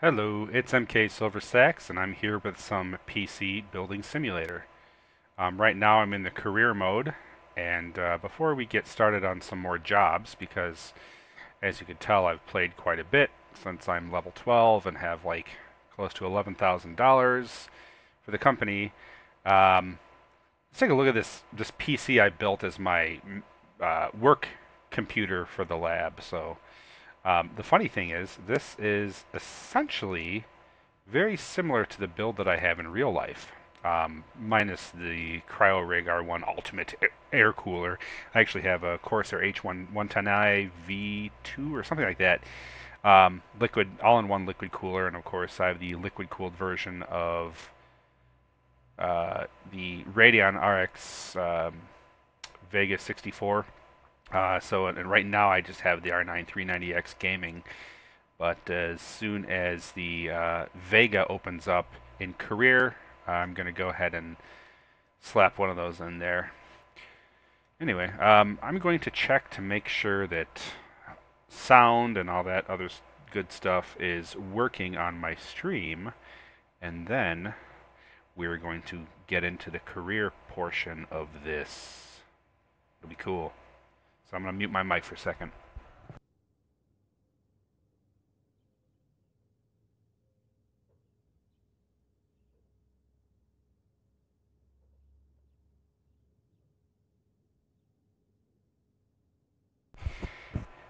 Hello, it's MKSilverSax, and I'm here with some PC Building Simulator. Right now I'm in the career mode, and before we get started on some more jobs, because as you can tell I've played quite a bit since I'm level 12 and have like close to $11,000 for the company, let's take a look at this PC I built as my work computer for the lab. The funny thing is, this is essentially very similar to the build that I have in real life, minus the CryoRig R1 Ultimate Air Cooler. I actually have a Corsair H1 110i V2 or something like that. Liquid, all-in-one liquid cooler, and of course I have the liquid-cooled version of the Radeon RX Vega 64. And right now I just have the R9 390X Gaming. But as soon as the Vega opens up in career, I'm going to go ahead and slap one of those in there. Anyway, I'm going to check to make sure that sound and all that other good stuff is working on my stream, and then we're going to get into the career portion of this. It'll be cool. So I'm going to mute my mic for a second.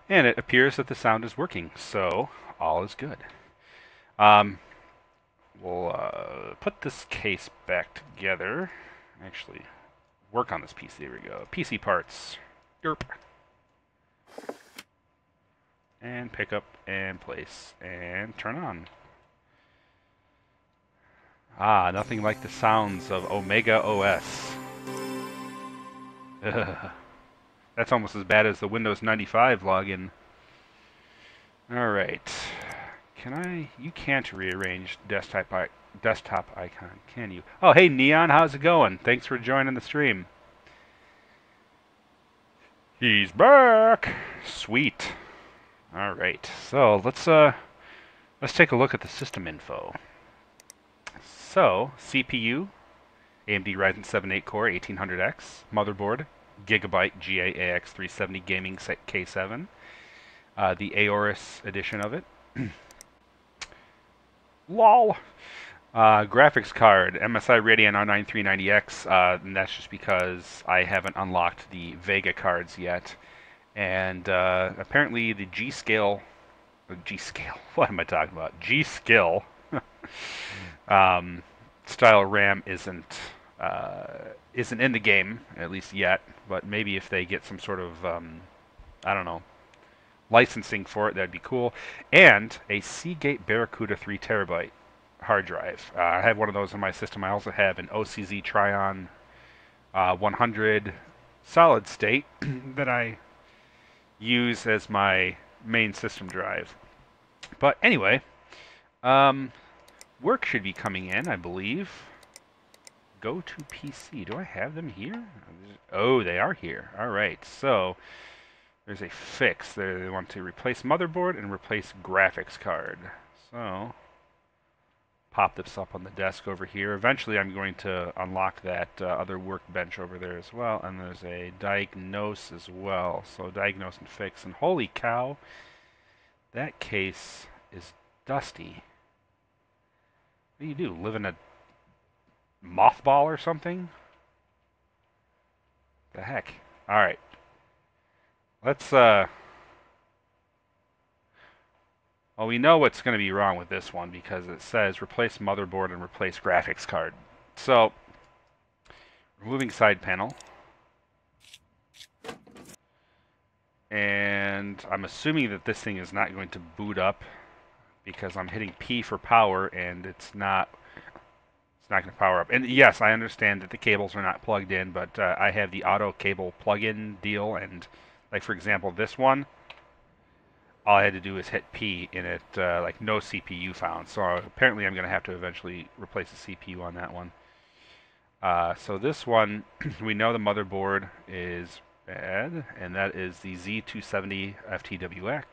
And it appears that the sound is working, so all is good. Um, we'll put this case back together. Actually, work on this PC. There we go. PC parts. Derp. And pick up and place and turn on. Ah, nothing like the sounds of Omega OS. That's almost as bad as the Windows 95 login. Alright. You can't rearrange desktop icon, can you? Oh, hey Neon, how's it going? Thanks for joining the stream. He's back! Sweet. Alright, so let's take a look at the system info. So, CPU, AMD Ryzen 7 8-core 1800X, motherboard, Gigabyte GAAX 370 Gaming K7, the Aorus edition of it. LOL! Graphics card, MSI Radeon R9 390X, and that's just because I haven't unlocked the Vega cards yet. And apparently the G-Scale, what am I talking about? G-Skill style RAM isn't in the game, at least yet, but maybe if they get some sort of, I don't know, licensing for it, that'd be cool. And a Seagate Barracuda 3 terabyte hard drive. I have one of those in my system. I also have an OCZ Tryon 100 solid state that I use as my main system drive. But anyway, work should be coming in, I believe. Go to PC. Do I have them here? Oh, they are here. All right. So there's a fix there. They want to replace motherboard and replace graphics card. So pop this up on the desk over here. Eventually I'm going to unlock that other workbench over there as well. And there's a diagnose as well. So diagnose and fix. And holy cow, that case is dusty. What do you do? Live in a mothball or something? The heck? Alright. Let's, well, we know what's going to be wrong with this one because it says replace motherboard and replace graphics card. So, removing side panel. And I'm assuming that this thing is not going to boot up because I'm hitting P for power and it's not going to power up. And yes, I understand that the cables are not plugged in, but I have the auto cable plug-in deal, and like for example this one, all I had to do is hit P and it like no CPU found. So apparently I'm going to have to eventually replace the CPU on that one. So this one, we know the motherboard is bad, and that is the Z270 FTWX.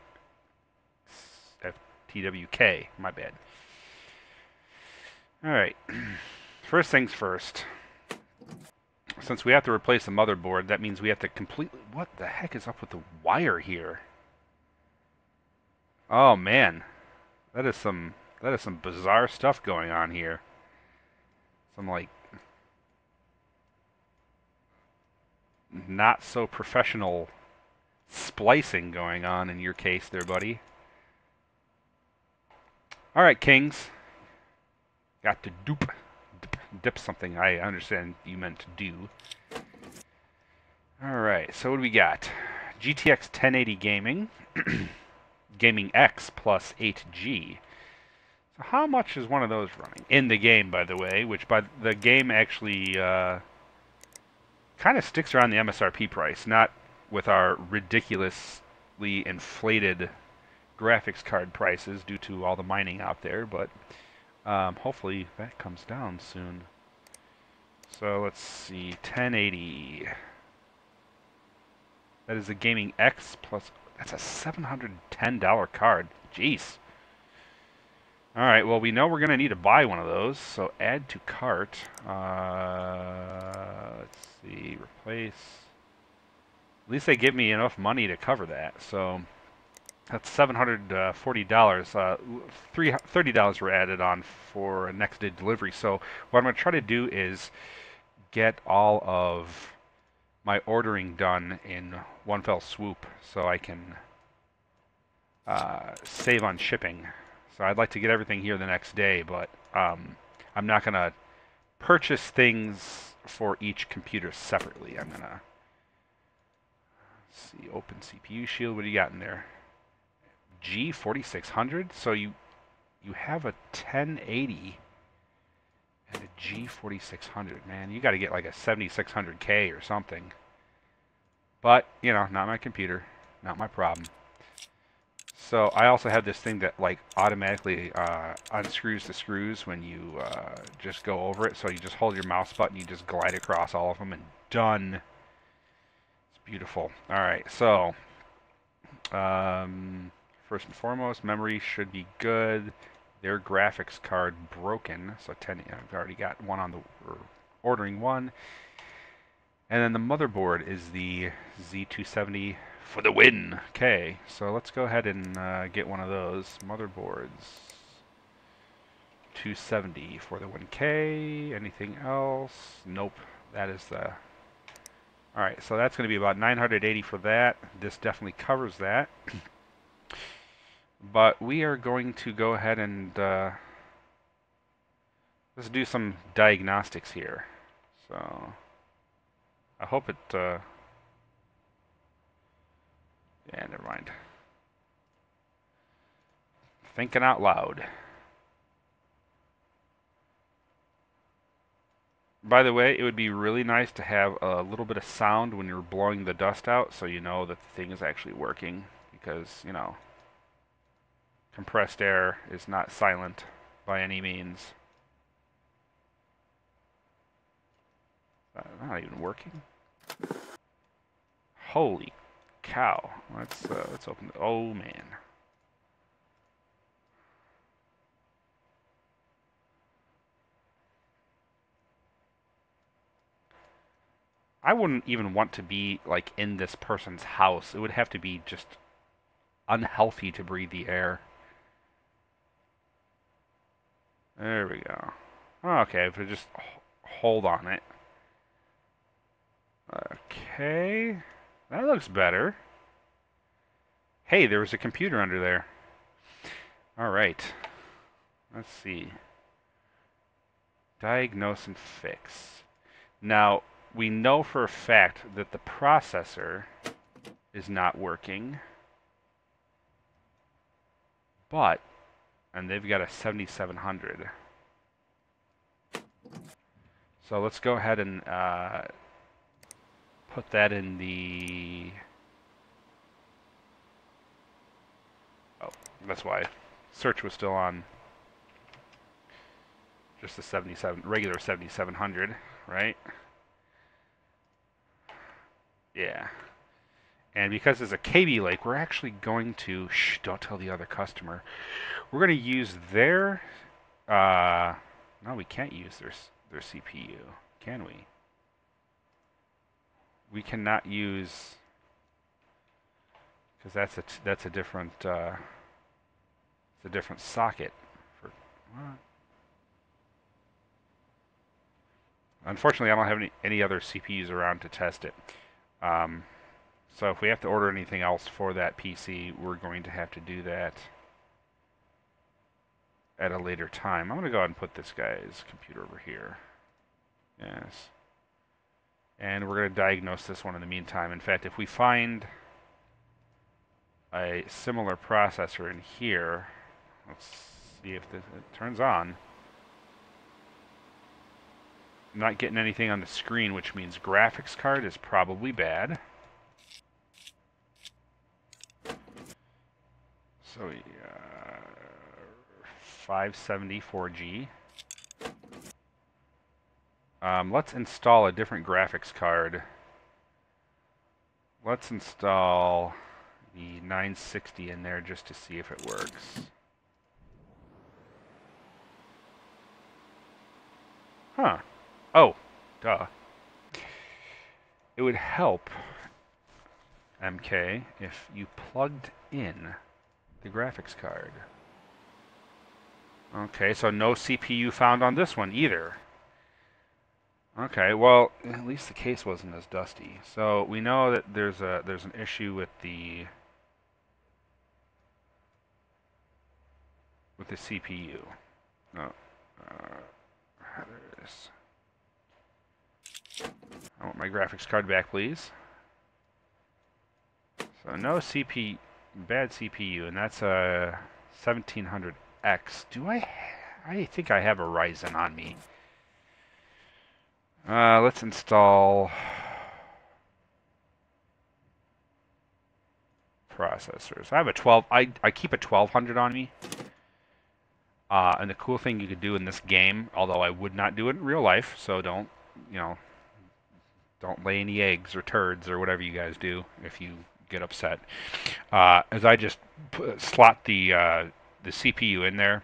TWK, my bad. Alright, first things first. Since we have to replace the motherboard, that means we have to completely... What the heck is up with the wire here? Oh man, that is some bizarre stuff going on here. Some like not so professional splicing going on in your case there, buddy. Alright, Kings. Got to dip something. I understand you meant to do. Alright, so what do we got? GTX 1080 Gaming. Gaming X plus 8G. So how much is one of those running? In the game, by the way, which by the game actually kind of sticks around the MSRP price, not with our ridiculously inflated graphics card prices due to all the mining out there, but hopefully that comes down soon. So let's see, 1080. That is a Gaming X plus, that's a $710 card. Jeez. Alright, well we know we're going to need to buy one of those, so add to cart. Let's see, replace. At least they give me enough money to cover that, so that's $740. $30 were added on for a next day delivery. So what I'm going to try to do is get all of my ordering done in one fell swoop so I can save on shipping. So I'd like to get everything here the next day, but I'm not going to purchase things for each computer separately. I'm going to see, open CPU shield. What do you got in there? G4600. So you have a 1080 and a G4600. Man, you got to get like a 7600K or something. But, you know, not my computer, not my problem. So I also have this thing that like automatically unscrews the screws when you just go over it. So you just hold your mouse button, you just glide across all of them, and done. It's beautiful. All right, so first and foremost, memory should be good. Their graphics card broken, so 10. I've already got one on the ordering one. And then the motherboard is the Z270 for the win. Okay, so let's go ahead and get one of those motherboards. 270 for the 1K. Anything else? Nope. That is the... Alright, so that's going to be about 980 for that. This definitely covers that. But we are going to go ahead and let's do some diagnostics here. So I hope it yeah, never mind. Thinking out loud. By the way, it would be really nice to have a little bit of sound when you're blowing the dust out so you know that the thing is actually working, because, you know, compressed air is not silent by any means. Not even working. Holy cow! Let's open. Oh man! I wouldn't even want to be like in this person's house. It would have to be just unhealthy to breathe the air. There we go. Okay, if we just hold on it. Okay, that looks better. Hey, there was a computer under there. All right. Let's see. Diagnose and fix. Now, we know for a fact that the processor is not working. But, and they've got a 7700. So let's go ahead and put that in the... Oh, that's why search was still on. Just the 77, regular 7700, right? Yeah. And because it's a KB Lake, we're actually going to, shh, don't tell the other customer. We're going to use their, no, we can't use their CPU, can we? We cannot use, because that's a different, it's a different socket. For what? Unfortunately, I don't have any other CPUs around to test it. Um, so if we have to order anything else for that PC, we're going to have to do that at a later time. I'm going to go ahead and put this guy's computer over here. Yes. And we're going to diagnose this one in the meantime. In fact, if we find a similar processor in here, let's see if it turns on. I'm not getting anything on the screen, which means graphics card is probably bad. So, 574G. Let's install a different graphics card. Let's install the 960 in there just to see if it works. Huh. Oh, duh. It would help, MK, if you plugged in the graphics card. Okay, so no CPU found on this one either. Okay, well, at least the case wasn't as dusty. So we know that there's an issue with the CPU. No, there it is. I want my graphics card back, please. So no CPU, bad CPU, and that's a 1700X. I think I have a Ryzen on me. Let's install processors. I have a 12. I keep a 1200 on me. And the cool thing you could do in this game, although I would not do it in real life, so don't lay any eggs or turds or whatever you guys do if you get upset. Is I just slot the CPU in there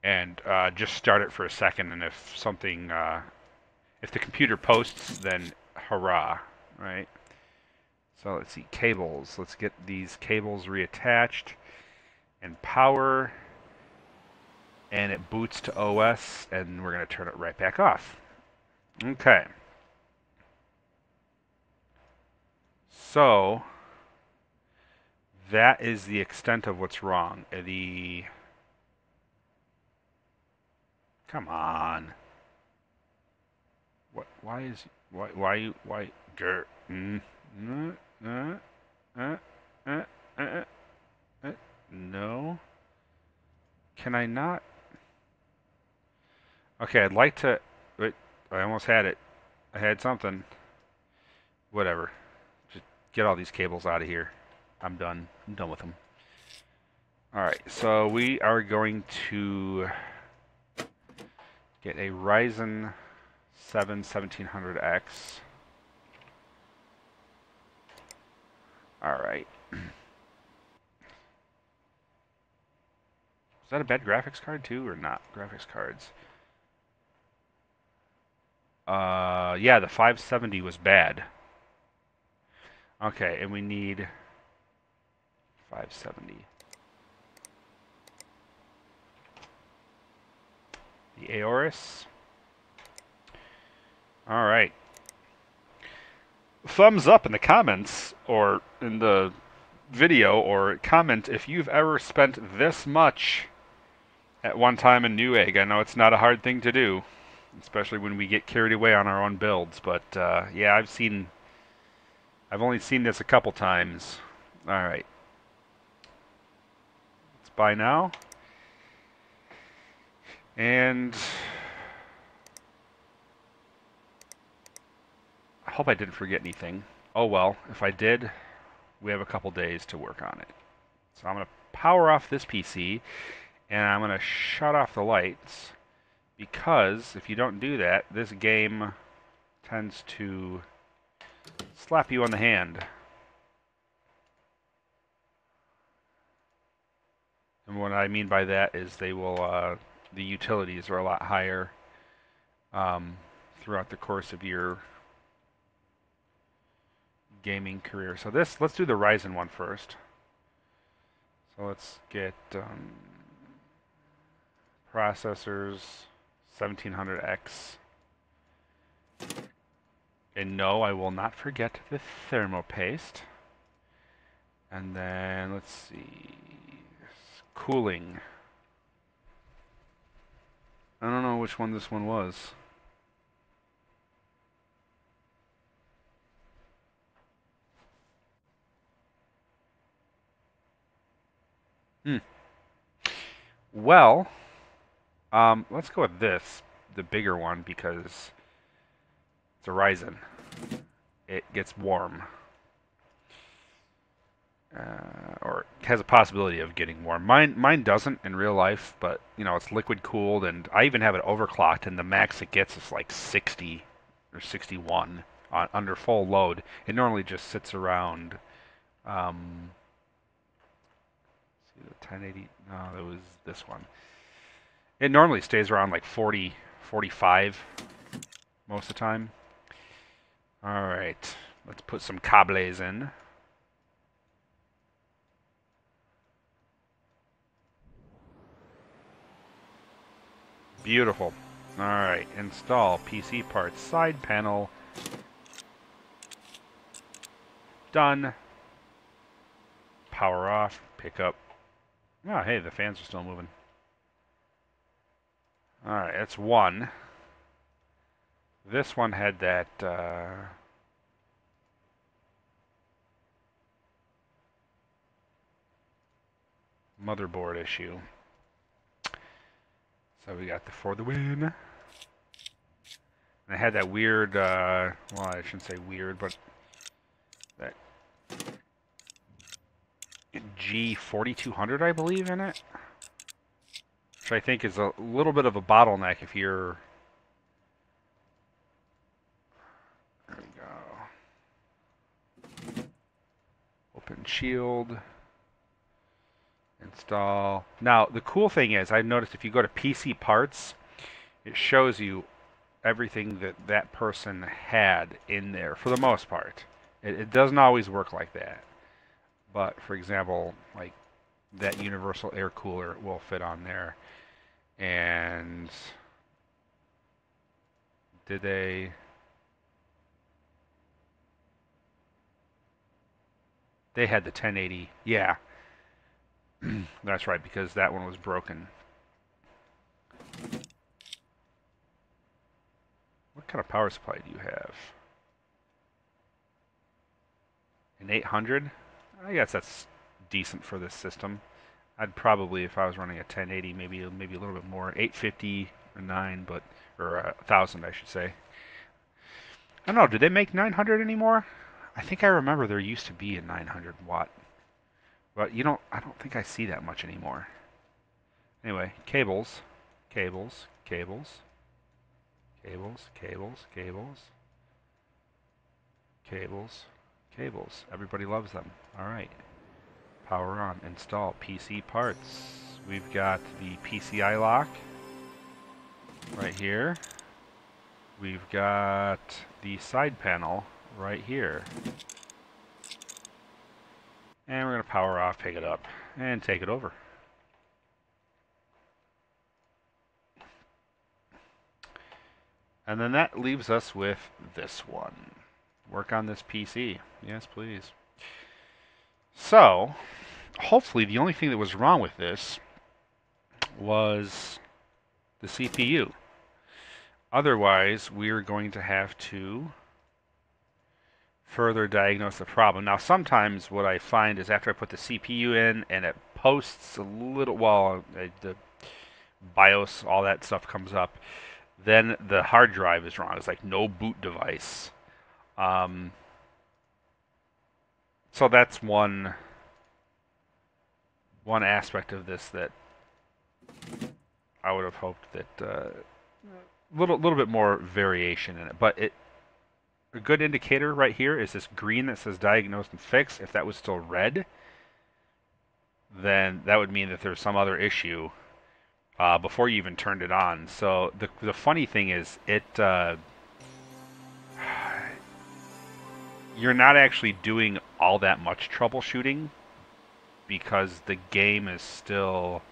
and just start it for a second, and if something, if the computer posts, then hurrah, right? So let's see, cables. Let's get these cables reattached and power, and it boots to OS, and we're going to turn it right back off. Okay. So that is the extent of what's wrong. Come on. What? Why? Grr. No. Can I not? Okay, I'd like to. Wait, I almost had it. I had something. Whatever. Just get all these cables out of here. I'm done. I'm done with them. Alright, so we are going to get a Ryzen 7 1700X. Alright. Is that a bad graphics card too, or not? Graphics cards. Yeah, the 570 was bad. Okay, and we need 570. The Aorus. Alright. Thumbs up in the comments, or in the video, or comment if you've ever spent this much at one time in Newegg. I know it's not a hard thing to do, especially when we get carried away on our own builds, but yeah, I've only seen this a couple times. Alright. Let's buy now. And I hope I didn't forget anything. Oh well, if I did, we have a couple days to work on it. So I'm going to power off this PC, and I'm going to shut off the lights, because if you don't do that, this game tends to slap you on the hand. And what I mean by that is they will, the utilities are a lot higher um, throughout the course of your gaming career. So let's do the Ryzen one first. So let's get processors, 1700X. And no, I will not forget the thermopaste. And then, let's see, cooling. I don't know which one this one was. Hmm. Well, let's go with this, the bigger one, because it's a Ryzen. It gets warm. Or has a possibility of getting warm. Mine doesn't in real life, but you know it's liquid cooled, and I even have it overclocked, and the max it gets is like 60 or 61 under full load. It normally just sits around. See the 1080? No, it was this one. It normally stays around like 40, 45 most of the time. All right, let's put some cables in. Beautiful. Alright, install PC parts side panel. Done. Power off, pick up. Oh, hey, the fans are still moving. Alright, that's one. This one had that motherboard issue. So we got the for the win. And it had that weird, well, I shouldn't say weird, but that G4200, I believe, in it. Which I think is a little bit of a bottleneck if you're... There we go. Open shield. Install. Now, the cool thing is, I've noticed if you go to PC parts, it shows you everything that that person had in there, for the most part. It doesn't always work like that. But, for example, like that universal air cooler will fit on there. And did they... They had the 1080. Yeah. That's right, because that one was broken. What kind of power supply do you have? An 800? I guess that's decent for this system. I'd probably, if I was running a 1080, maybe a little bit more, 850 or 9, but or 1000, I should say. I don't know. Do they make 900 anymore? I think I remember there used to be a 900 watt, but I don't think I see that much anymore. Anyway, cables, cables, cables, cables, cables, cables, cables, cables. Everybody loves them. All right. Power on. Install PC parts. We've got the PCI lock right here. We've got the side panel right here. And we're going to power off, pick it up, and take it over. And then that leaves us with this one. Work on this PC. Yes, please. So, hopefully the only thing that was wrong with this was the CPU. Otherwise, we're going to have to further diagnose the problem. Now, sometimes what I find is after I put the CPU in and it posts a little, well, the BIOS, all that stuff comes up, then the hard drive is wrong. It's like no boot device. So that's one aspect of this that I would have hoped that little bit more variation in it. But a good indicator right here is this green that says diagnosed and fixed. If that was still red, then that would mean that there's some other issue before you even turned it on. So the funny thing is, you're not actually doing all that much troubleshooting because the game is still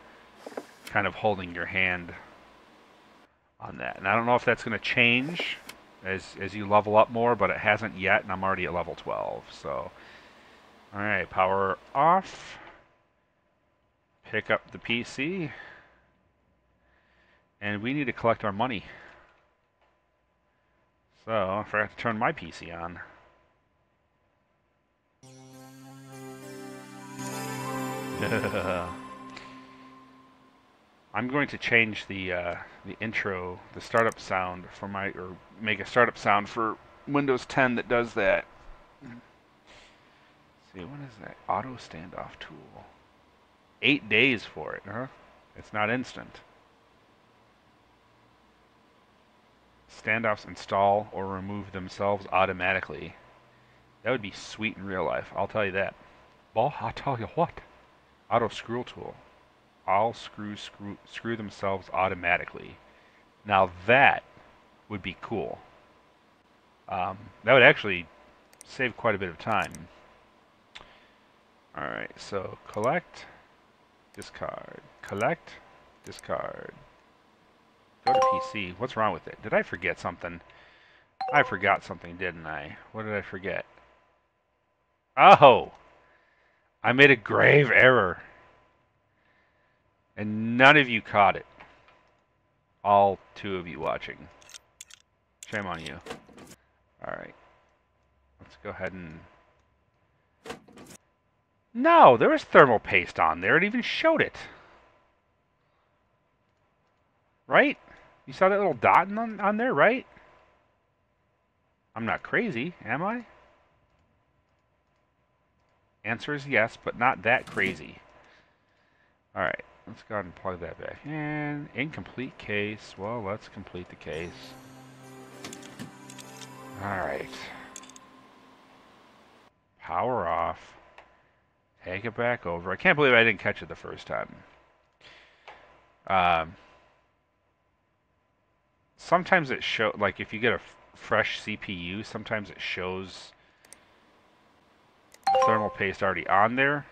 kind of holding your hand on that. And I don't know if that's going to change as you level up more, but it hasn't yet, and I'm already at level 12. So, all right, power off. Pick up the PC. And we need to collect our money. So, I forgot to turn my PC on. I'm going to change the intro, the startup sound for my, or make a startup sound for Windows 10 that does that. Let's see, what is that? Auto standoff tool. 8 days for it, huh? It's not instant. Standoffs install or remove themselves automatically. That would be sweet in real life, I'll tell you that. Well, I'll tell you what. Auto screw tool. All screw themselves automatically. Now that would be cool. That would actually save quite a bit of time. Alright, so collect, discard, collect, discard. Go to PC. What's wrong with it? Did I forget something? I forgot something, didn't I? What did I forget? Oh! I made a grave error. And none of you caught it. All 2 of you watching. Shame on you. Alright. Let's go ahead and... No! There was thermal paste on there. It even showed it. Right? You saw that little dot on there, right? I'm not crazy, am I? Answer is yes, but not that crazy. Alright. Let's go ahead and plug that back in. Incomplete case. Well, let's complete the case. Alright. Power off. Take it back over. I can't believe I didn't catch it the first time. Sometimes it shows, like if you get a fresh CPU, sometimes it shows the thermal paste already on there.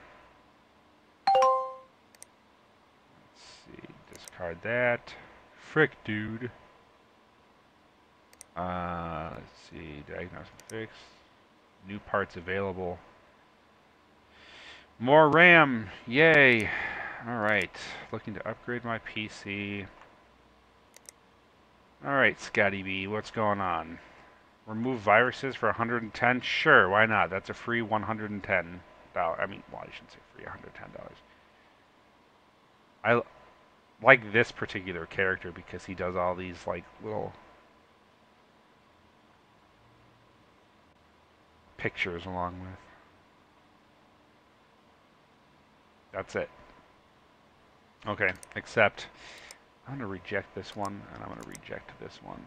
Discard that. Frick, dude. Let's see. Diagnose and fix. New parts available. More RAM. Yay. Alright. Looking to upgrade my PC. Alright, Scotty B. What's going on? Remove viruses for 110? Sure, why not? That's a free $110. I mean, well, I shouldn't say free, $110. I like this particular character because he does all these like little pictures along with. That's it. Okay, except I'm going to reject this one and I'm going to reject this one.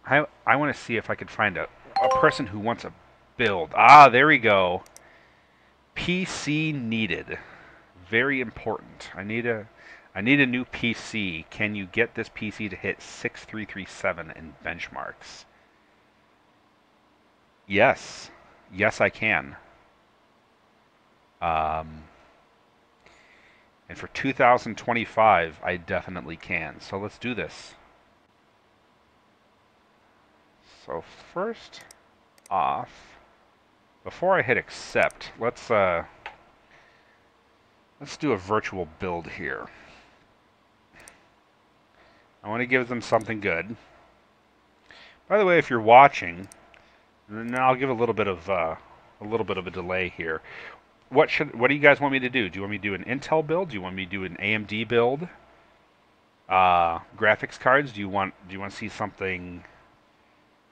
I want to see if I could find a person who wants a build. Ah, there we go. PC needed. Very important. I need a new PC. Can you get this PC to hit 6337 in benchmarks? Yes. Yes, I can. And for 2025, I definitely can. So let's do this. So first off, before I hit accept, let's do a virtual build here. I want to give them something good. By the way, if you're watching, then I'll give a little bit of a delay here. What do you guys want me to do? Do you want me to do an Intel build? Do you want me to do an AMD build? Graphics cards? Do you want to see something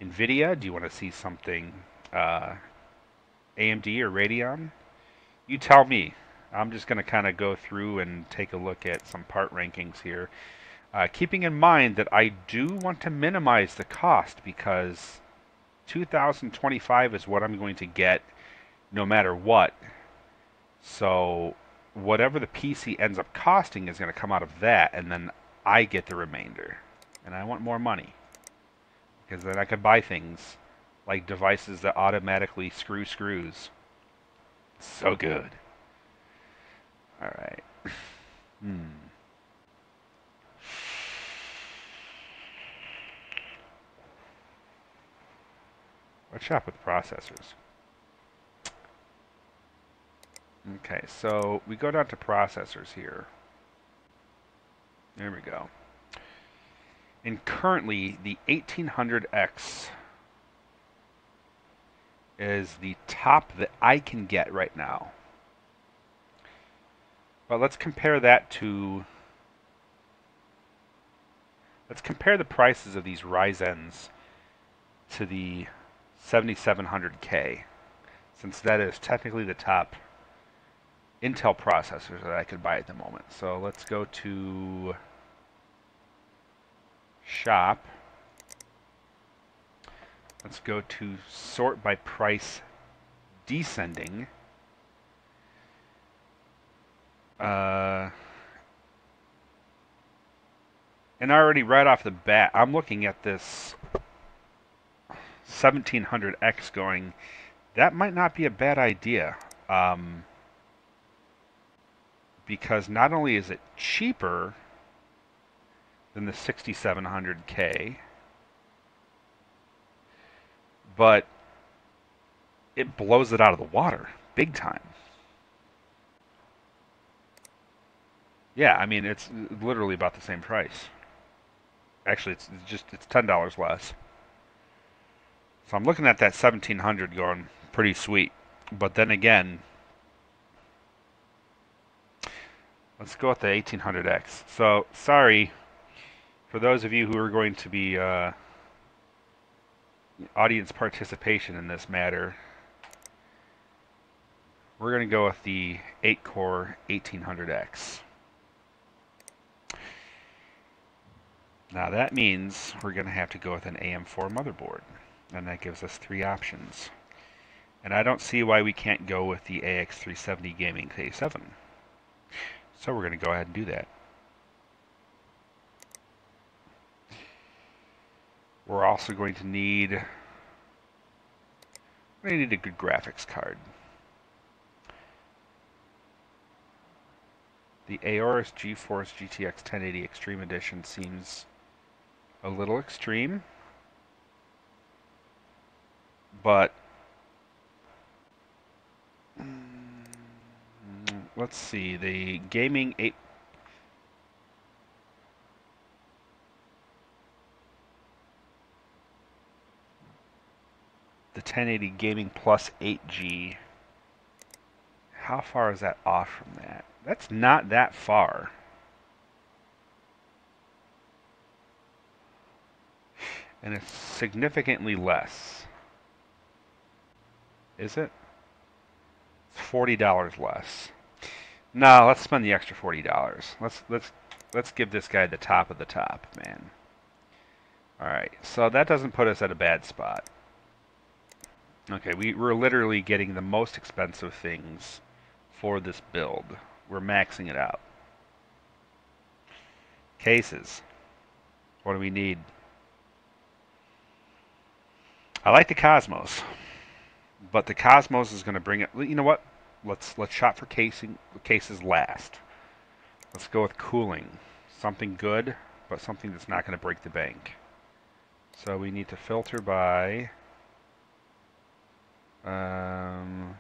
NVIDIA? Do you want to see something AMD or Radeon? You tell me. I'm just going to kind of go through and take a look at some part rankings here. Keeping in mind that I do want to minimize the cost because 2025 is what I'm going to get no matter what. So whatever the PC ends up costing is going to come out of that, and then I get the remainder. And I want more money, because then I could buy things like devices that automatically screw screws. So good. All right. Let's shop with processors. Okay, so we go down to processors here. There we go. And currently, the 1800X is the top that I can get right now. But let's compare that to... Let's compare the prices of these Ryzens to the 7700K, since that is technically the top Intel processors that I could buy at the moment. So let's go to shop. Let's go to sort by price descending. And already right off the bat, I'm looking at this 1700X going, that might not be a bad idea. Because not only is it cheaper than the 6700K, but it blows it out of the water big time. Yeah, I mean, it's literally about the same price. Actually, it's $10 less. So I'm looking at that 1700 going pretty sweet. But then again, let's go with the 1800X. So sorry for those of you who are going to be audience participation in this matter. We're going to go with the 8-core 1800X. Now that means we're going to have to go with an AM4 motherboard, and that gives us 3 options. And I don't see why we can't go with the AX370 Gaming K7. So we're going to go ahead and do that. We're also going to need a good graphics card. The Aorus GeForce GTX 1080 Extreme Edition seems a little extreme, but let's see, the gaming 8 the 1080 Gaming Plus 8G, how far is that off from that? That's not that far. And it's significantly less. Is it? It's $40 less. No, let's spend the extra $40. Let's give this guy the top of the top, man. Alright, so that doesn't put us at a bad spot. Okay, we're literally getting the most expensive things for this build. We're maxing it out. Cases. What do we need? I like the Cosmos, but the Cosmos is going to bring it. You know what? Let's shop for cases last. Let's go with cooling. Something good, but something that's not going to break the bank. So we need to filter by oh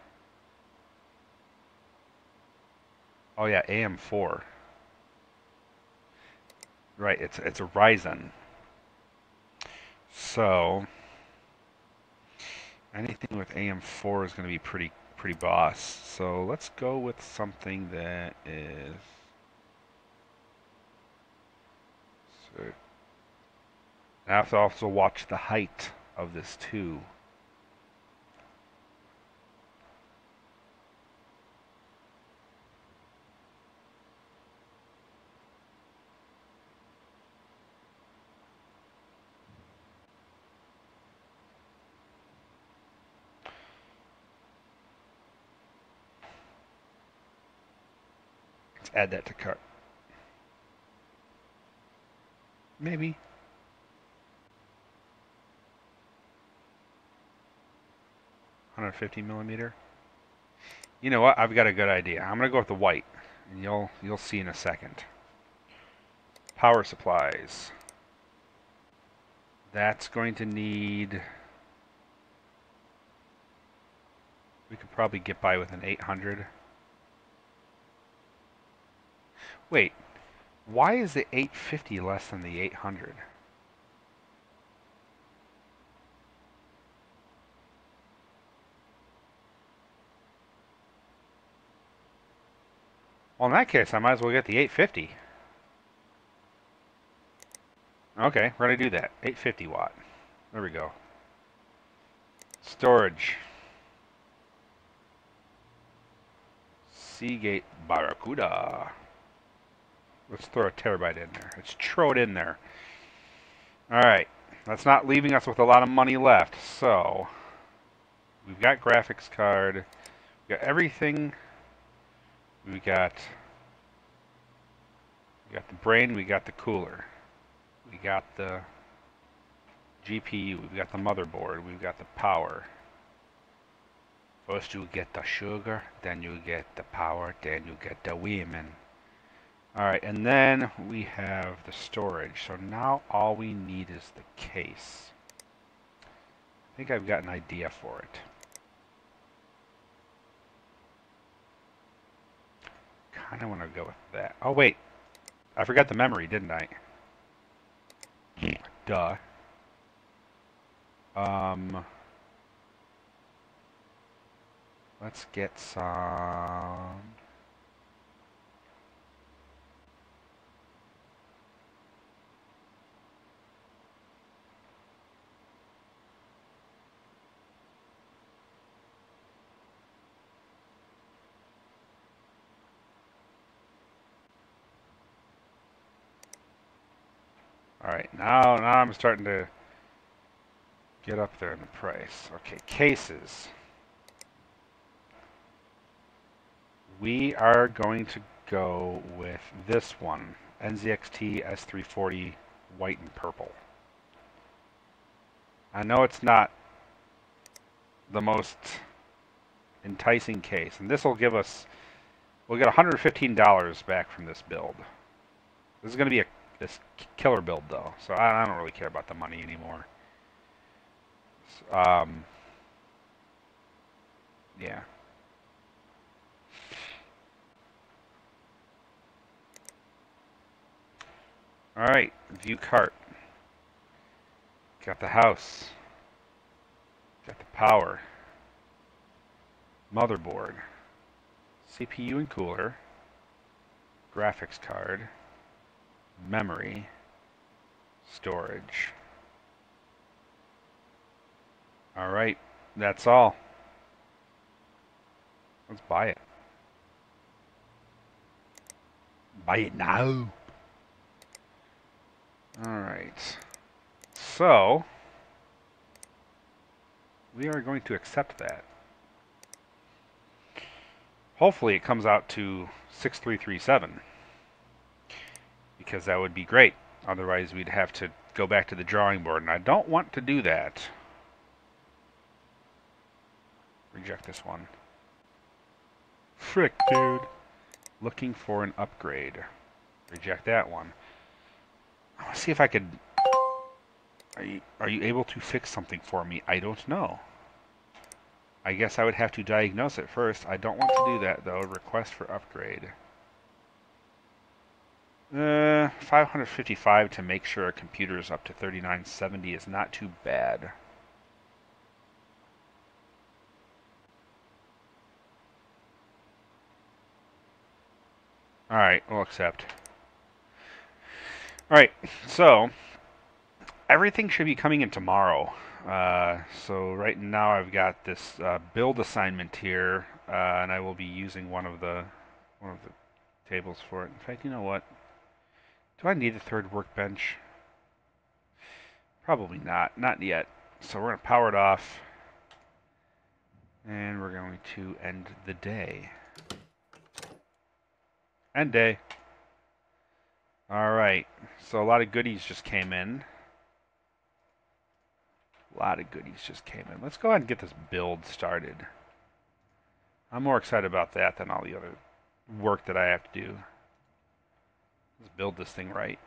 yeah, AM4. Right, it's a Ryzen. So anything with AM4 is going to be pretty boss. So let's go with something that is. So I have to also watch the height of this too. Let's add that to cart. Maybe. $150mm. You know what? I've got a good idea. I'm gonna go with the white, and you'll see in a second. Power supplies. That's going to need. We could probably get by with an 800. Wait, why is the 850 less than the 800? Well, in that case, I might as well get the 850. Okay, we're going to do that. 850 watt. There we go. Storage. Seagate Barracuda. Let's throw a terabyte in there. Let's throw it in there. Alright. That's not leaving us with a lot of money left. So, we've got graphics card. We've got everything. We got the brain. We got the cooler. We got the GPU. We've got the motherboard. We've got the power. First you get the sugar, then you get the power, then you get the women. Alright, and then we have the storage. So now all we need is the case. I think I've got an idea for it. Kind of want to go with that. Oh wait, I forgot the memory, didn't I? Duh. Let's get some. Alright, now I'm starting to get up there in the price. Okay, cases. We are going to go with this one, NZXT S340 white and purple. I know it's not the most enticing case, and this will give us, we'll get $115 back from this build. This is going to be this killer build though, so I don't really care about the money anymore. Yeah. Alright, view cart. Got the house. Got the power. Motherboard. CPU and cooler. Graphics card. Memory. Storage. Alright, that's all. Let's buy it. Buy it now. Alright. So, we are going to accept that. Hopefully it comes out to 6337. Because that would be great. Otherwise we'd have to go back to the drawing board, and I don't want to do that. Reject this one. Frick, dude. Looking for an upgrade. Reject that one. I want to see if I could... Are you able to fix something for me? I don't know. I guess I would have to diagnose it first. I don't want to do that, though. Request for upgrade. 555 to make sure a computer is up to 3970 is not too bad. Alright, we'll accept. Alright, so everything should be coming in tomorrow. So right now I've got this build assignment here, and I will be using one of the tables for it. In fact, you know what? Do I need a third workbench? Probably not. Not yet. So we're going to power it off, and we're going to end the day. End day. Alright, so a lot of goodies just came in. A lot of goodies just came in. Let's go ahead and get this build started. I'm more excited about that than all the other work that I have to do. Let's build this thing right.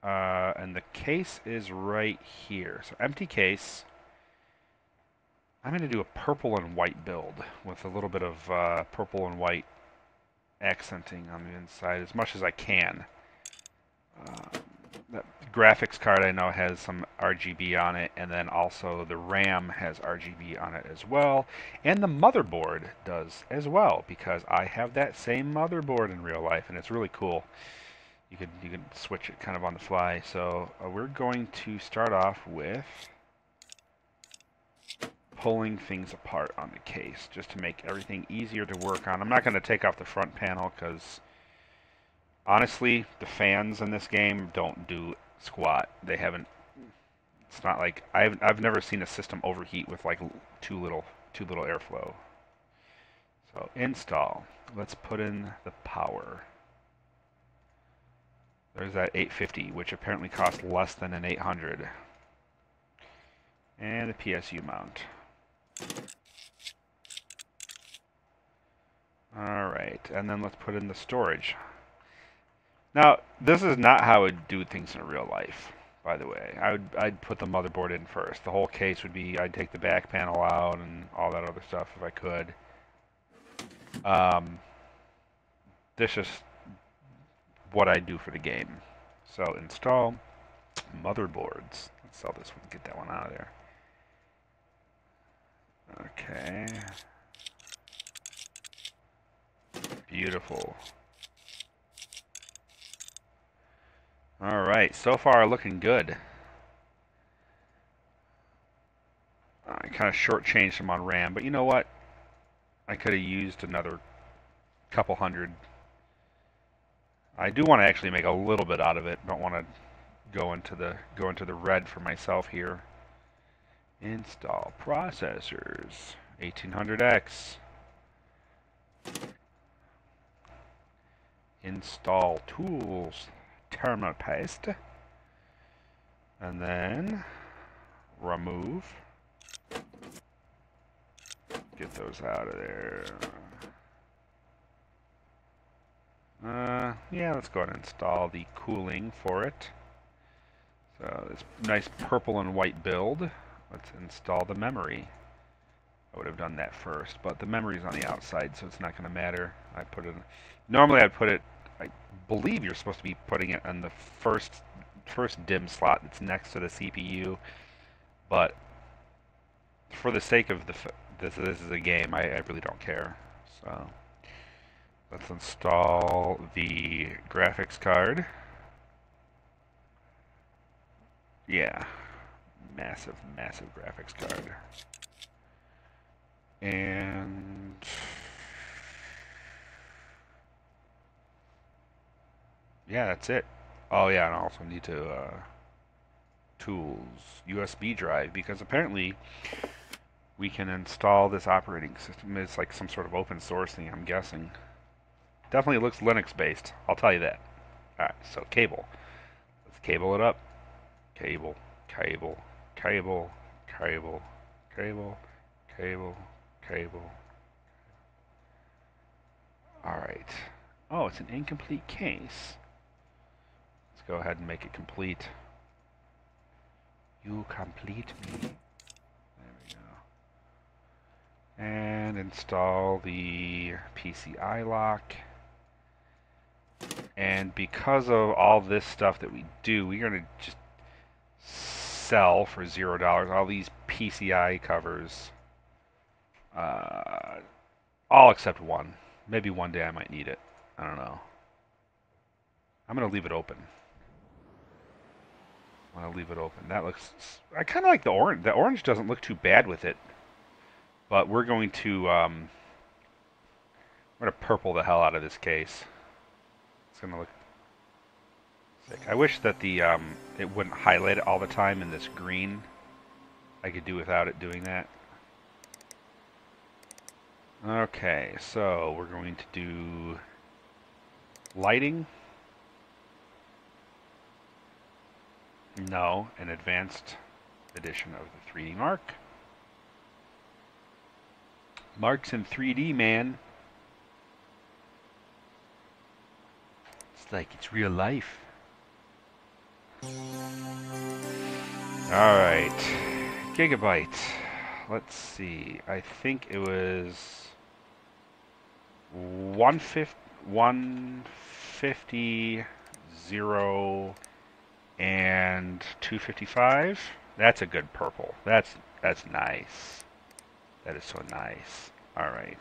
And the case is right here. So empty case. I'm going to do a purple and white build with a little bit of purple and white accenting on the inside as much as I can. The graphics card I know has some RGB on it, and then also the RAM has RGB on it as well, and the motherboard does as well, because I have that same motherboard in real life, and it's really cool. You can switch it kind of on the fly. So we're going to start off with pulling things apart on the case just to make everything easier to work on. I'm not going to take off the front panel because honestly, the fans in this game don't do squat. They haven't. It's not like I've never seen a system overheat with like too little airflow. So install. Let's put in the power. There's that 850, which apparently costs less than an 800. And the PSU mount. Alright, and then let's put in the storage. Now, this is not how I would do things in real life, by the way. I'd put the motherboard in first. The whole case would be, I'd take the back panel out and all that other stuff if I could. This is what I do for the game. So install motherboards. Let's sell this one, get that one out of there. Okay. Beautiful. Alright, so far looking good. I kind of shortchanged them on RAM, but you know what? I could have used another couple hundred. I do want to actually make a little bit out of it. Don't want to go into the red for myself here. Install processors. 1800X. Install tools. Terminal paste. And then remove. Get those out of there. Yeah, let's go ahead and install the cooling for it. So this nice purple and white build. Let's install the memory. I would have done that first, but the memory is on the outside, so it's not going to matter. I put it. Normally, I'd put it. I believe you're supposed to be putting it on the first DIMM slot that's next to the CPU, but for the sake of this is a game, I really don't care. So let's install the graphics card. Yeah, massive graphics card. And yeah, that's it. Oh yeah, and I also need to tools, USB drive, because apparently we can install this operating system. It's like some sort of open source thing, I'm guessing. Definitely looks Linux based, I'll tell you that. Alright, so cable. Let's cable it up. Cable, cable, cable, cable, cable, cable, cable. Alright. Oh, it's an incomplete case. Let's go ahead and make it complete. You complete me. There we go. And install the PCI lock. And because of all this stuff that we do, we're going to just sell for $0 all these PCI covers. All except one. Maybe one day I might need it. I don't know. I'm going to leave it open. I'm going to leave it open. That looks... I kind of like the orange. The orange doesn't look too bad with it. But we're going to... we're going to purple the hell out of this case. It's going to look sick. I wish that the it wouldn't highlight it all the time in this green. I could do without it doing that. Okay, so we're going to do lighting. No, an advanced edition of the 3D Mark. Mark's in 3D, man. It's like it's real life. Alright. Gigabyte. Let's see. I think it was 150, 0, and 255. That's a good purple. That's nice. That is so nice. Alright.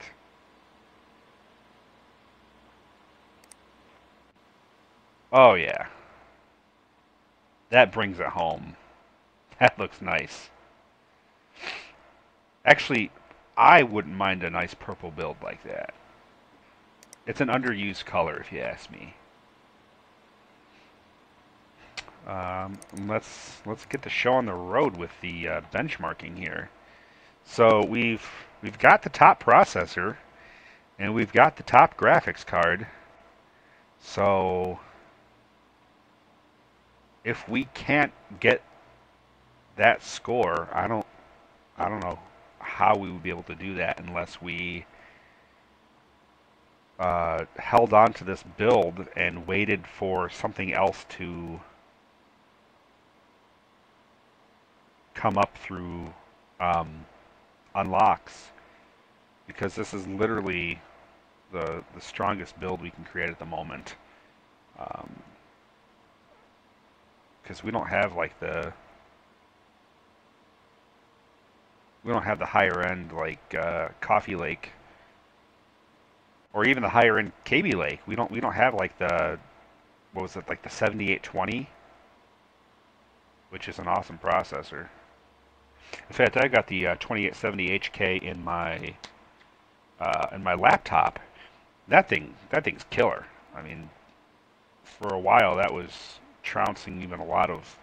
Oh yeah. That brings it home. That looks nice. Actually, I wouldn't mind a nice purple build like that. It's an underused color, if you ask me. Let's get the show on the road with the benchmarking here. So we've got the top processor, and we've got the top graphics card. So if we can't get that score, I don't know how we would be able to do that unless we held on to this build and waited for something else to come up through unlocks, because this is literally the strongest build we can create at the moment. Because we don't have like the higher end like Coffee Lake, or even the higher end KB Lake. We don't have like the, what was it, like the 7820, which is an awesome processor. In fact, I got the 2870 HK in my laptop. That thing's killer. I mean, for a while that was trouncing even a lot of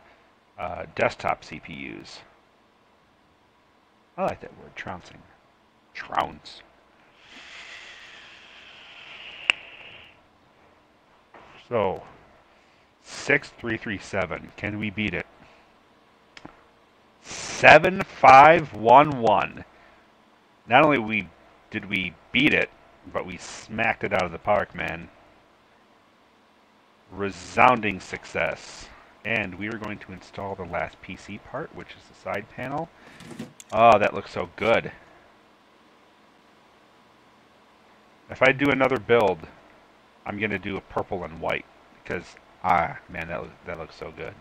desktop CPUs. I like that word, trouncing. Trounce. So, 6337. Can we beat it? 7511. Not only did we beat it, but we smacked it out of the park, man. Resounding success. And we are going to install the last PC part, which is the side panel. Oh, that looks so good. If I do another build, I'm going to do a purple and white, because, man, that looks so good.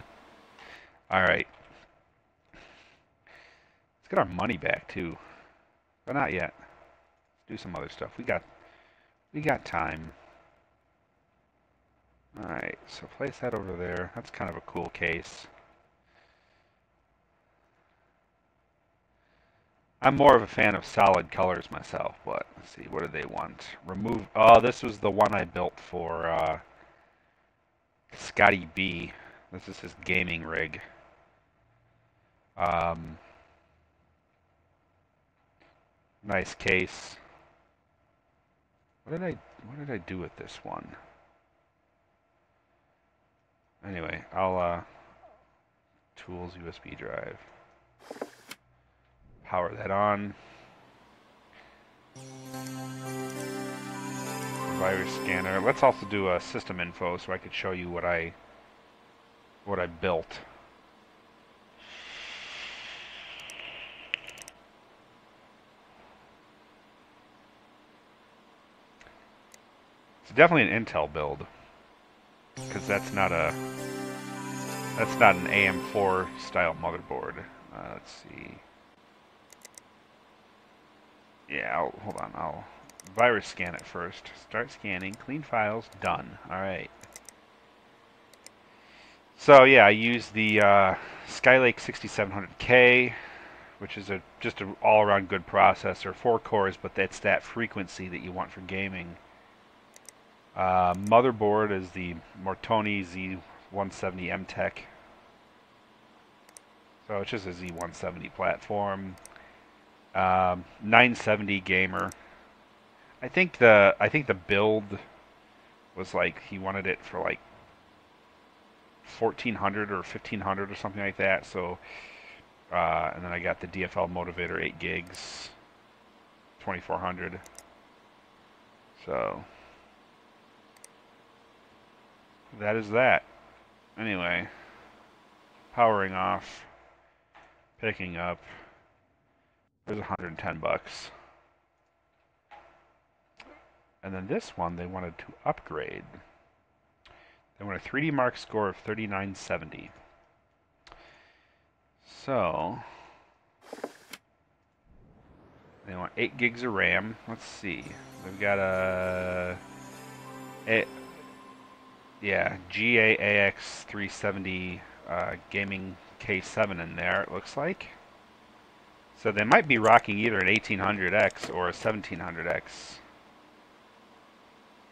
Alright. Let's get our money back, too. But not yet. Let's do some other stuff. We got time. Alright, so place that over there. That's kind of a cool case. I'm more of a fan of solid colors myself, but let's see, what do they want? Remove, oh, this was the one I built for Scotty B. This is his gaming rig. Nice case. What did I do with this one? Anyway, I'll tools USB drive. Power that on. Virus scanner. Let's also do a system info so I could show you what I built. It's definitely an Intel build, because that's not an AM4 style motherboard. Let's see. Yeah, hold on. I'll virus scan it first. Start scanning. Clean files. Done. All right. So yeah, I use the Skylake 6700K, which is just an all-around good processor. 4 cores, but that's that frequency that you want for gaming. Motherboard is the Mortoni Z170 MTech. So it's just a Z170 platform. 970 gamer. I think the build was like he wanted it for like 1400 or 1500 or something like that. So and then I got the DFL motivator 8 gigs, 2400. So that is that. Anyway, powering off, picking up. There's 110 bucks. And then this one they wanted to upgrade. They want a 3D Mark score of 3970. So they want 8 gigs of RAM. Let's see. They've got a yeah, GAAX 370 gaming K7 in there, it looks like. So they might be rocking either an 1800X or a 1700X.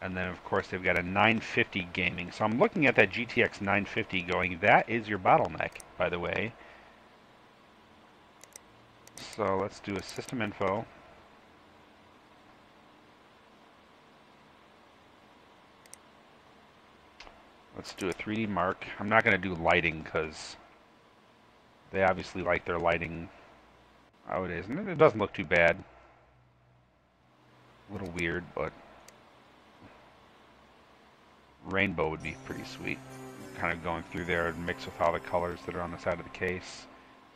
And then, of course, they've got a 950 gaming. So I'm looking at that GTX 950 going, that is your bottleneck, by the way. So let's do a system info. Let's do a 3D Mark. I'm not going to do lighting because they obviously like their lighting nowadays. And it doesn't look too bad. A little weird, but rainbow would be pretty sweet. Kind of going through there and mix with all the colors that are on the side of the case.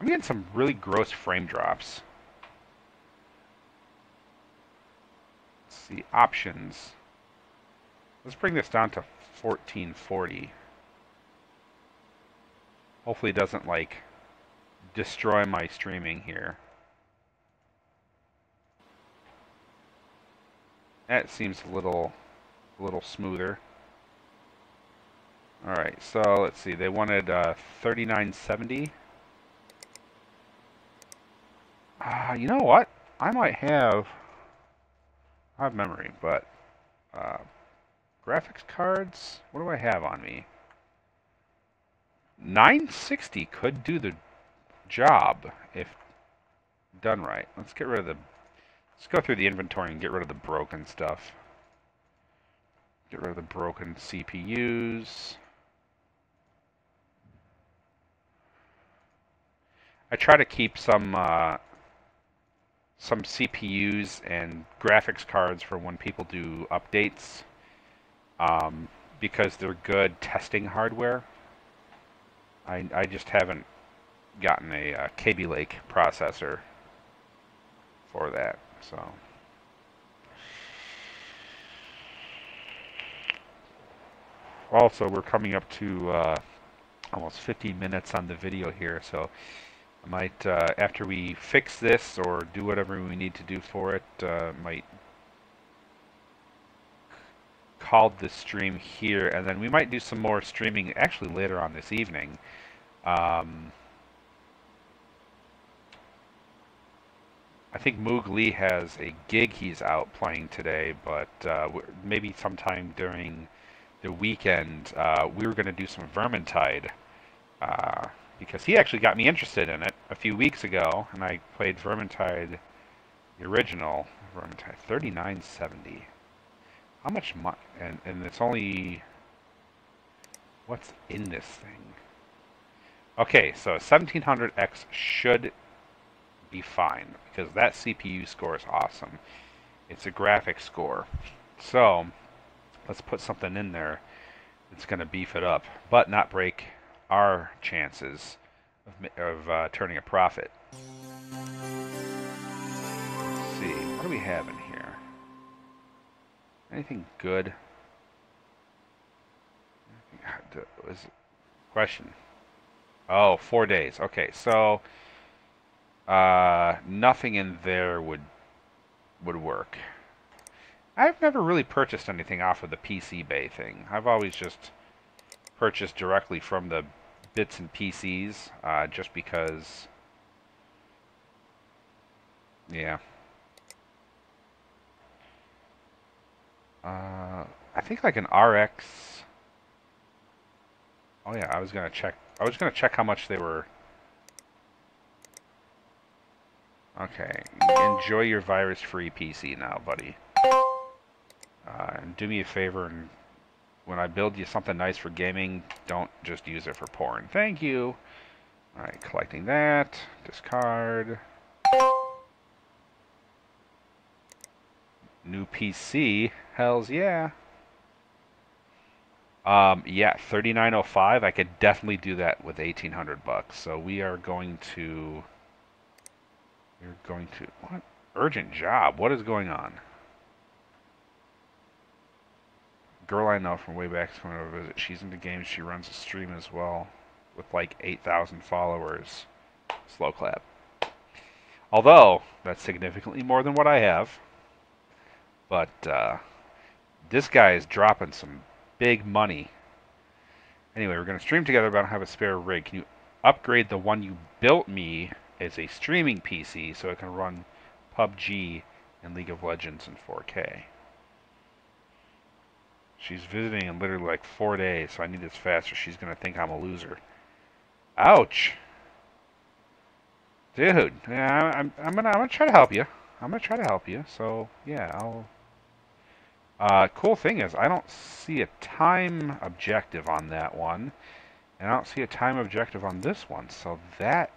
I'm getting some really gross frame drops. Let's see, options. Let's bring this down to 1440. Hopefully it doesn't like destroy my streaming here. That seems a little smoother. Alright, so let's see. They wanted 3970. You know what? I have memory, but graphics cards, what do I have on me? 960 could do the job if done right. Let's go through the inventory and get rid of the broken stuff. Get rid of the broken CPUs. I try to keep some CPUs and graphics cards for when people do updates, because they're good testing hardware. I just haven't gotten a Kaby Lake processor for that, so. Also, we're coming up to almost 50 minutes on the video here, so I might, after we fix this or do whatever we need to do for it, might call this stream here, and then we might do some more streaming actually later on this evening. I think Moog Lee has a gig he's out playing today, but maybe sometime during the weekend we were going to do some Vermintide. Because he actually got me interested in it a few weeks ago, and I played Vermintide, the original Vermintide, 3970. How much money? And it's only, what's in this thing? Okay, so 1700X should be fine because that CPU score is awesome. It's a graphics score, so let's put something in there that's going to beef it up, but not break our chances of turning a profit. Let's see, what do we have in here? Anything good? Question. Oh, 4 days. Okay, so nothing in there would work. I've never really purchased anything off of the PC Bay thing. I've always just purchased directly from the bits and PCs, just because, yeah. I think like an RX. Oh yeah, I was gonna check how much they were. Okay, enjoy your virus-free PC now, buddy. And do me a favor, and when I build you something nice for gaming, don't just use it for porn. Thank you. All right, collecting that. Discard. New PC. Hells yeah. Yeah, 3905. I could definitely do that with 1800 bucks. So we are going to. We're going to. What? Urgent job. What is going on? Girl I know from way back is coming over to visit. She's into games. She runs a stream as well, with like 8,000 followers. Slow clap. Although that's significantly more than what I have. But this guy is dropping some big money. Anyway, we're going to stream together, but I don't have a spare rig. Can you upgrade the one you built me as a streaming PC so it can run PUBG and League of Legends in 4K? She's visiting in literally like 4 days, so I need this fast or she's going to think I'm a loser. Ouch. Dude, yeah, I'm gonna try to help you. I'm gonna try to help you. So yeah, I'll. Cool thing is, I don't see a time objective on that one, and I don't see a time objective on this one. So that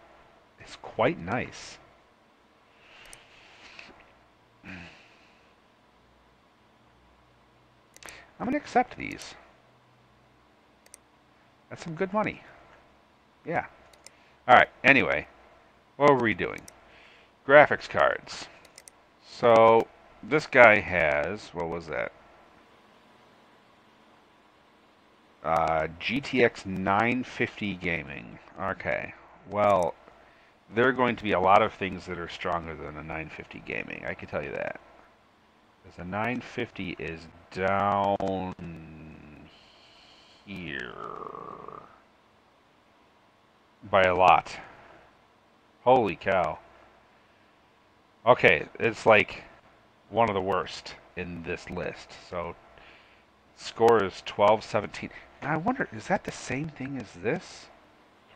is quite nice. I'm gonna accept these. That's some good money. Yeah. All right. Anyway, what were we doing? Graphics cards. So this guy has, what was that? GTX 950 gaming. Okay. Well, there are going to be a lot of things that are stronger than a 950 gaming. I can tell you that. Because the 950 is down here by a lot. Holy cow. Okay, it's like one of the worst in this list. So score is 1217. Now I wonder, is that the same thing as this?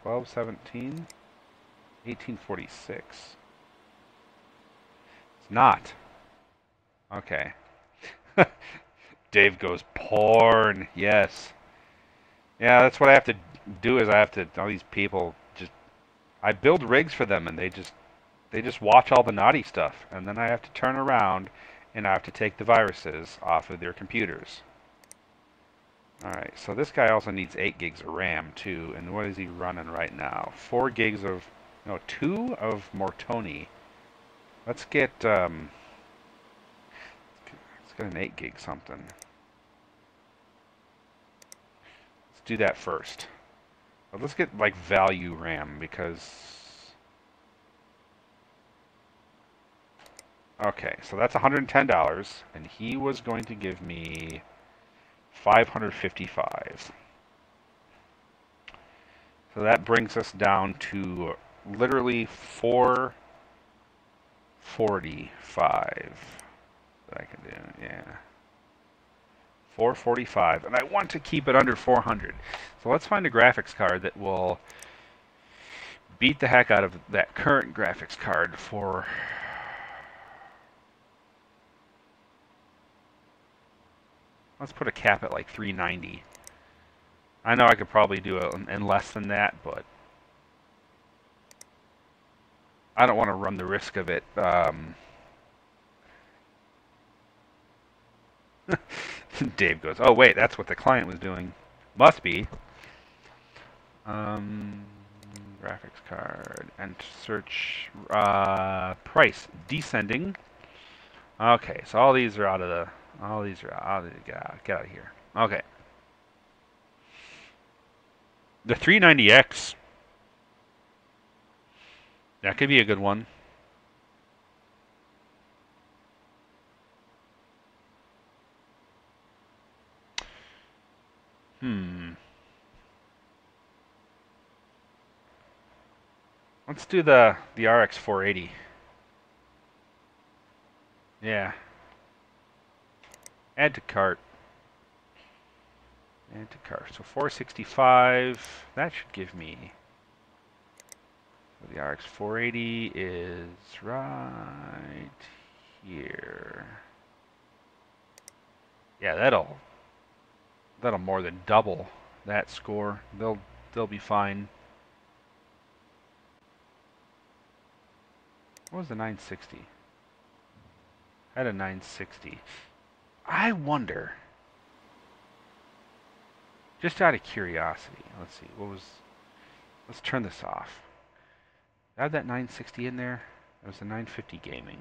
1217? 1846. It's not. Okay. Dave goes, porn. Yes. Yeah, that's what I have to do is I have to, all these people just, I build rigs for them and they just watch all the naughty stuff. And then I have to turn around and I have to take the viruses off of their computers. Alright, so this guy also needs 8 gigs of RAM too. And what is he running right now? 4 gigs of, no, 2 of Mortoni. Let's get an 8 gig something. Let's do that first. But let's get like value RAM because... Okay, so that's $110 and he was going to give me 555. So that brings us down to literally 445 that I can do. Yeah. 445, and I want to keep it under 400. So let's find a graphics card that will beat the heck out of that current graphics card for... Let's put a cap at like 390. I know I could probably do it in less than that, but I don't want to run the risk of it. Dave goes, oh wait, that's what the client was doing. Must be. Graphics card and search price descending. Okay, so all these are out of the. All these are out. Get out of here. Okay. The 390X. That could be a good one. Let's do the RX 480. Yeah. Add to cart. Add to cart. So 465. That should give me. So the RX 480 is right here. Yeah, that'll more than double that score. They'll be fine. What was the 960? I had a 960. I wonder, just out of curiosity, let's see, let's turn this off. I had that 960 in there. It was the 950 gaming.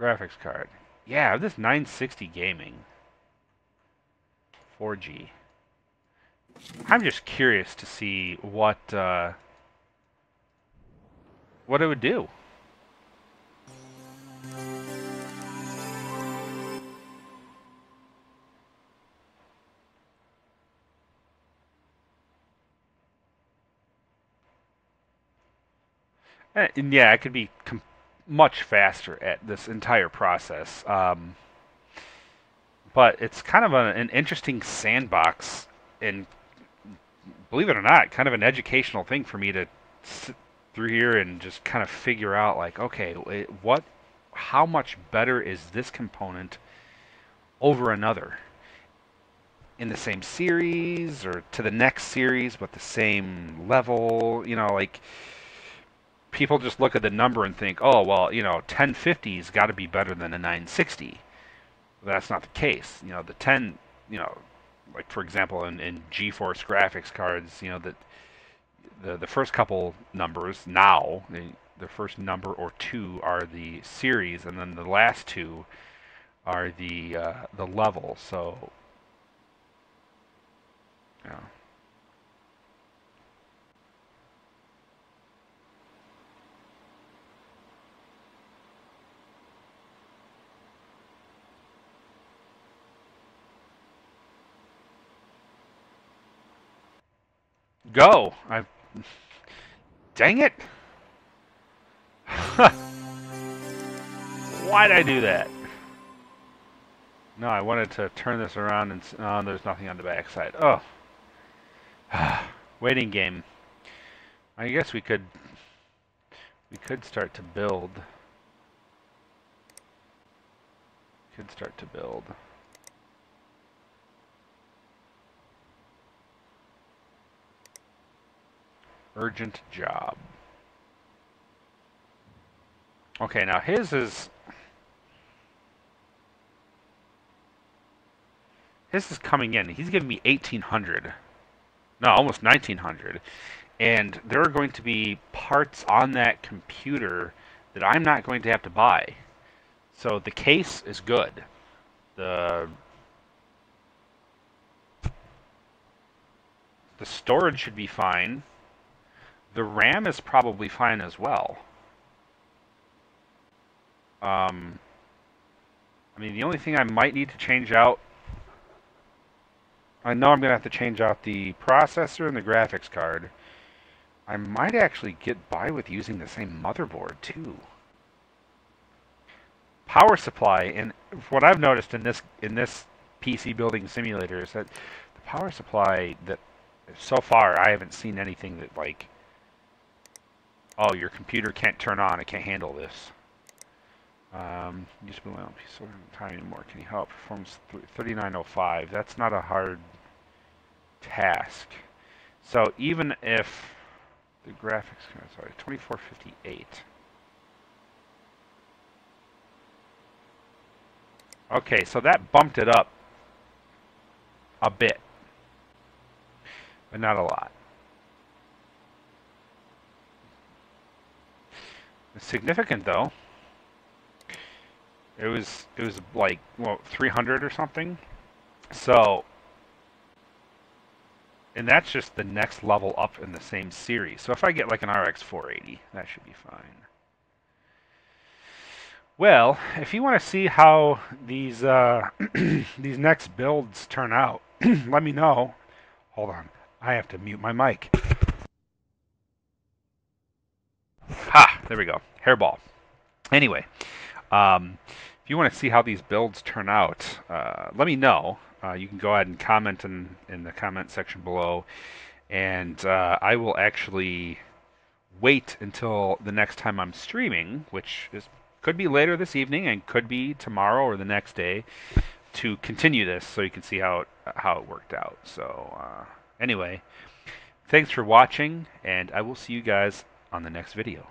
Graphics card. Yeah, this 960 gaming. 4G. I'm just curious to see what it would do. And yeah, it could be much faster at this entire process. But it's kind of an interesting sandbox, and believe it or not, kind of an educational thing for me to sit through here and just kind of figure out, like, okay, how much better is this component over another in the same series or to the next series but the same level? Like, people just look at the number and think, oh, well, 1050's got to be better than a 960. That's not the case. The 10, like for example, in GeForce graphics cards, the first couple numbers now, the first number or two are the series, and then the last two are the level. So, yeah. Go! Dang it! Why'd I do that? No, I wanted to turn this around and oh, there's nothing on the backside. Oh. Waiting game. I guess we could start to build. Could start to build. Urgent job. Okay, now his is coming in. He's giving me 1800. No, almost 1900. And there are going to be parts on that computer that I'm not going to have to buy. So the case is good. The storage should be fine. The RAM is probably fine as well. I mean, the only thing I might need to change out, I know I'm going to have to change out the processor and the graphics card. I might actually get by with using the same motherboard too. Power supply, and what I've noticed in this PC building simulator is that the power supply that so far I haven't seen anything that, like, oh, your computer can't turn on, it can't handle this. Just moving on. So time anymore. Can you help? Performance 3905. That's not a hard task. So even if the graphics card, sorry, 2458. Okay, so that bumped it up a bit, but not a lot. It's significant though. It was like, well, 300 or something. So, and that's just the next level up in the same series. So if I get like an RX 480, that should be fine. Well, if you want to see how these these next builds turn out, let me know. Hold on, I have to mute my mic. Ha! There we go. Hairball. Anyway, if you want to see how these builds turn out, let me know. You can go ahead and comment in the comment section below, and I will actually wait until the next time I'm streaming, which is could be later this evening and could be tomorrow or the next day to continue this, so you can see how it worked out. So anyway, thanks for watching, and I will see you guys on the next video.